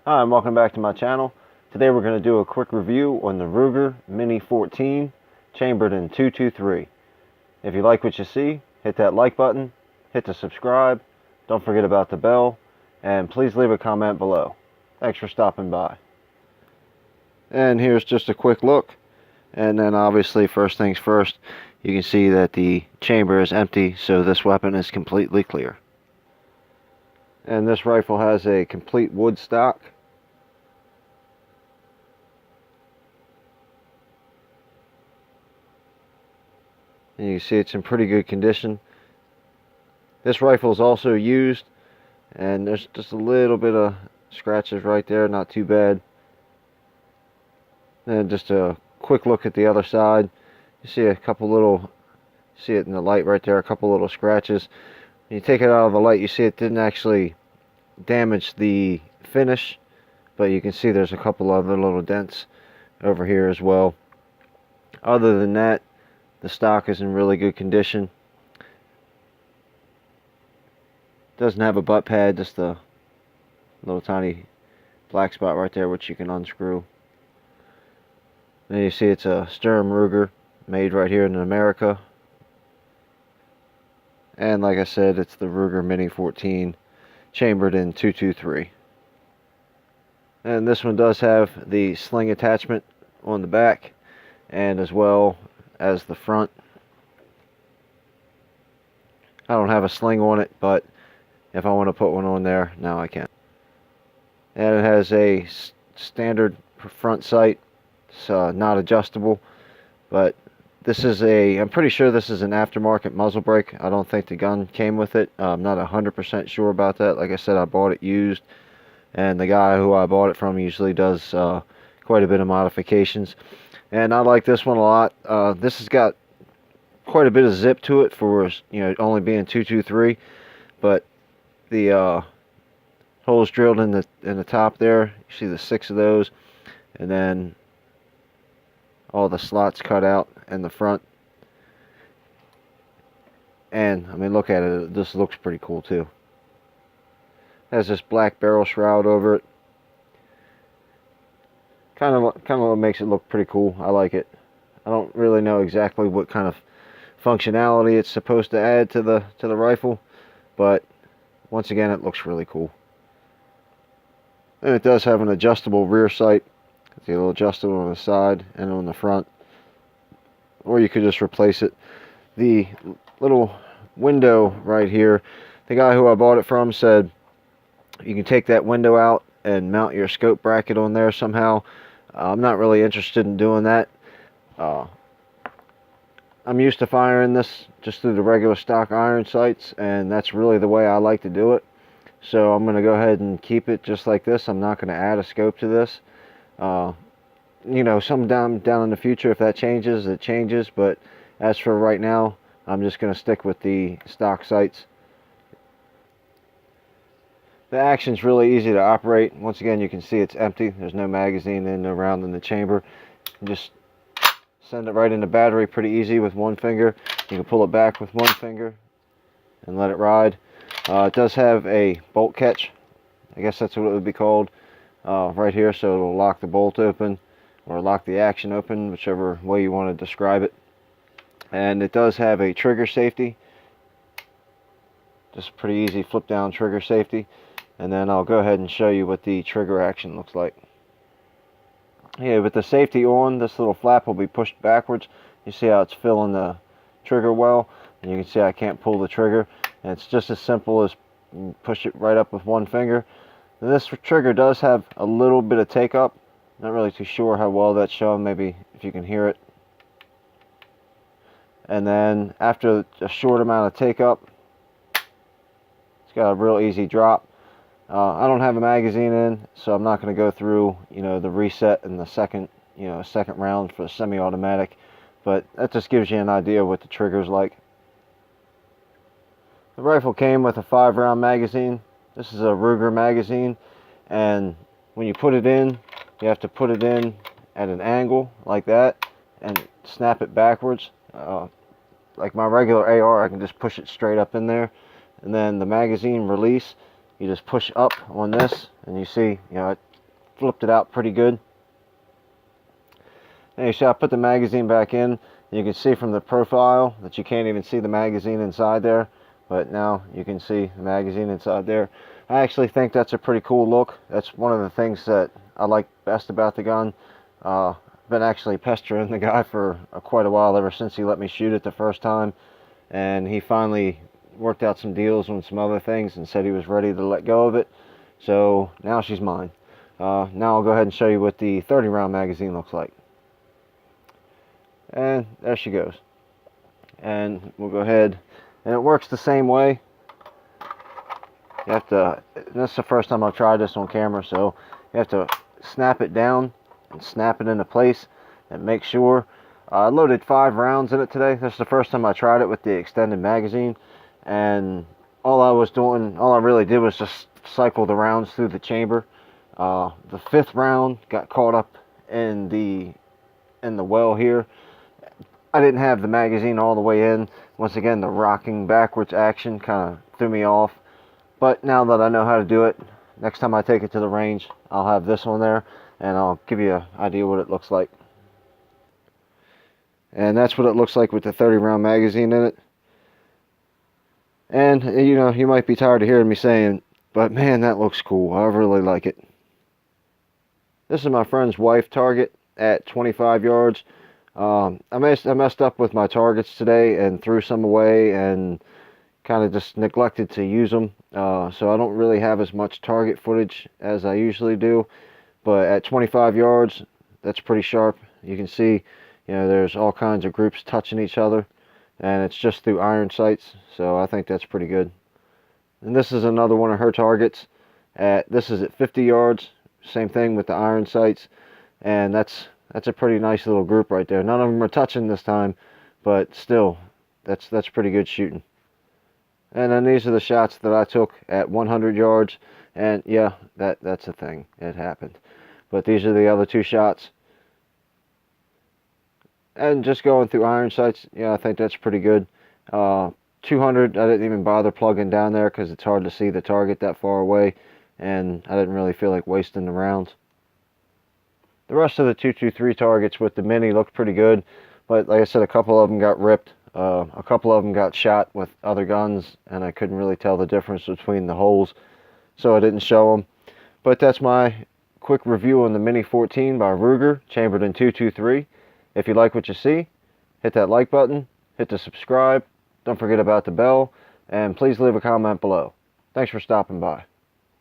Hi, and welcome back to my channel. Today we're going to do a quick review on the Ruger Mini 14 chambered in 223. If you like what you see, hit that like button, hit the subscribe, don't forget about the bell, and please leave a comment below. Thanks for stopping by. And here's just a quick look, and then obviously first things first, you can see that the chamber is empty, so this weapon is completely clear. And this rifle has a complete wood stock. And you can see it's in pretty good condition. This rifle is also used, and there's just a little bit of scratches right there, not too bad. And just a quick look at the other side. You see a couple little, see it in the light right there, a couple little scratches. When you take it out of the light, you see it didn't actually damage the finish, but you can see there's a couple other little dents over here as well. Other than that, the stock is in really good condition. Doesn't have a butt pad, just a little tiny black spot right there which you can unscrew. And you see it's a Sturm Ruger, made right here in America. And like I said, it's the Ruger Mini 14 chambered in 223. And this one does have the sling attachment on the back, and as well as the front. I don't have a sling on it, but if I want to put one on there, now I can. And it has a standard front sight. It's not adjustable, but this is I'm pretty sure this is an aftermarket muzzle brake. I don't think the gun came with it. I'm not 100% sure about that. Like I said, I bought it used, and the guy who I bought it from usually does quite a bit of modifications. And I like this one a lot. This has got quite a bit of zip to it for, you know, only being 223, but the holes drilled in the top there. You see the 6 of those, and then all the slots cut out in the front. And I mean, look at it. This looks pretty cool too. It has this black barrel shroud over it. Kind of what makes it look pretty cool. I like it. I don't really know exactly what kind of functionality it's supposed to add to the rifle, but once again, it looks really cool. And it does have an adjustable rear sight. It's a little adjustable on the side and on the front, or you could just replace it. The little window right here, the guy who I bought it from said you can take that window out and mount your scope bracket on there somehow. I'm not really interested in doing that. I'm used to firing this just through the regular stock iron sights, and that's really the way I like to do it. So I'm going to go ahead and keep it just like this. I'm not going to add a scope to this. You know, some down in the future, if that changes, it changes. But as for right now, I'm just going to stick with the stock sights. The action's really easy to operate. Once again, you can see it's empty. There's no magazine in around in the chamber. You just send it right in the battery pretty easy with one finger. You can pull it back with one finger and let it ride. It does have a bolt catch. I guess that's what it would be called. Right here, so it'll lock the bolt open or lock the action open, whichever way you want to describe it. And it does have a trigger safety. Just pretty easy flip down trigger safety. And then I'll go ahead and show you what the trigger action looks like. Yeah, with the safety on, this little flap will be pushed backwards. You see how it's filling the trigger well, and you can see I can't pull the trigger. And it's just as simple as push it right up with one finger. And this trigger does have a little bit of take up. Not really too sure how well that's shown, maybe if you can hear it. And then after a short amount of take up, it's got a real easy drop. I don't have a magazine in, so I'm not going to go through, you know, the reset and the second round for the semi-automatic, but that just gives you an idea what the trigger's like. The rifle came with a 5-round magazine. This is a Ruger magazine, and when you put it in, you have to put it in at an angle like that and snap it backwards. Like my regular AR, I can just push it straight up in there, and then the magazine release, you just push up on this, and you see, you know, it flipped it out pretty good. And you see I put the magazine back in. You can see from the profile that you can't even see the magazine inside there, but now you can see the magazine inside there. I actually think that's a pretty cool look. That's one of the things that I like best about the gun. I've been actually pestering the guy for quite a while, ever since he let me shoot it the first time, and he finally worked out some deals on some other things and said he was ready to let go of it. So now she's mine. Now I'll go ahead and show you what the 30 round magazine looks like. And there she goes. And we'll go ahead, and it works the same way. You have to, this is the first time I've tried this on camera, so you have to snap it down and snap it into place and make sure. I loaded 5 rounds in it today. This is the first time I tried it with the extended magazine, and all I really did was just cycle the rounds through the chamber. The 5th round got caught up in the well here. I didn't have the magazine all the way in. Once again, the rocking backwards action kind of threw me off. But now that I know how to do it, next time I take it to the range, I'll have this one there, and I'll give you an idea what it looks like. And that's what it looks like with the 30 round magazine in it. And, you know, you might be tired of hearing me saying, but man, that looks cool. I really like it. This is my friend's wife target at 25 yards. I messed up with my targets today and threw some away and kind of just neglected to use them. So I don't really have as much target footage as I usually do. But at 25 yards, that's pretty sharp. You can see, you know, there's all kinds of groups touching each other. And it's just through iron sights. So I think that's pretty good. And this is another one of her targets. This is at 50 yards. Same thing with the iron sights. And that's a pretty nice little group right there. None of them are touching this time, but still, that's pretty good shooting. And then these are the shots that I took at 100 yards, and yeah, that's a thing. It happened. But these are the other 2 shots. And just going through iron sights, yeah, I think that's pretty good. 200, I didn't even bother plugging down there because it's hard to see the target that far away, and I didn't really feel like wasting the rounds. The rest of the 223 targets with the Mini looked pretty good, but like I said, a couple of them got ripped. A couple of them got shot with other guns, and I couldn't really tell the difference between the holes, so I didn't show them. But that's my quick review on the Mini 14 by Ruger, chambered in 223. If you like what you see, hit that like button, hit the subscribe, don't forget about the bell, and please leave a comment below. Thanks for stopping by.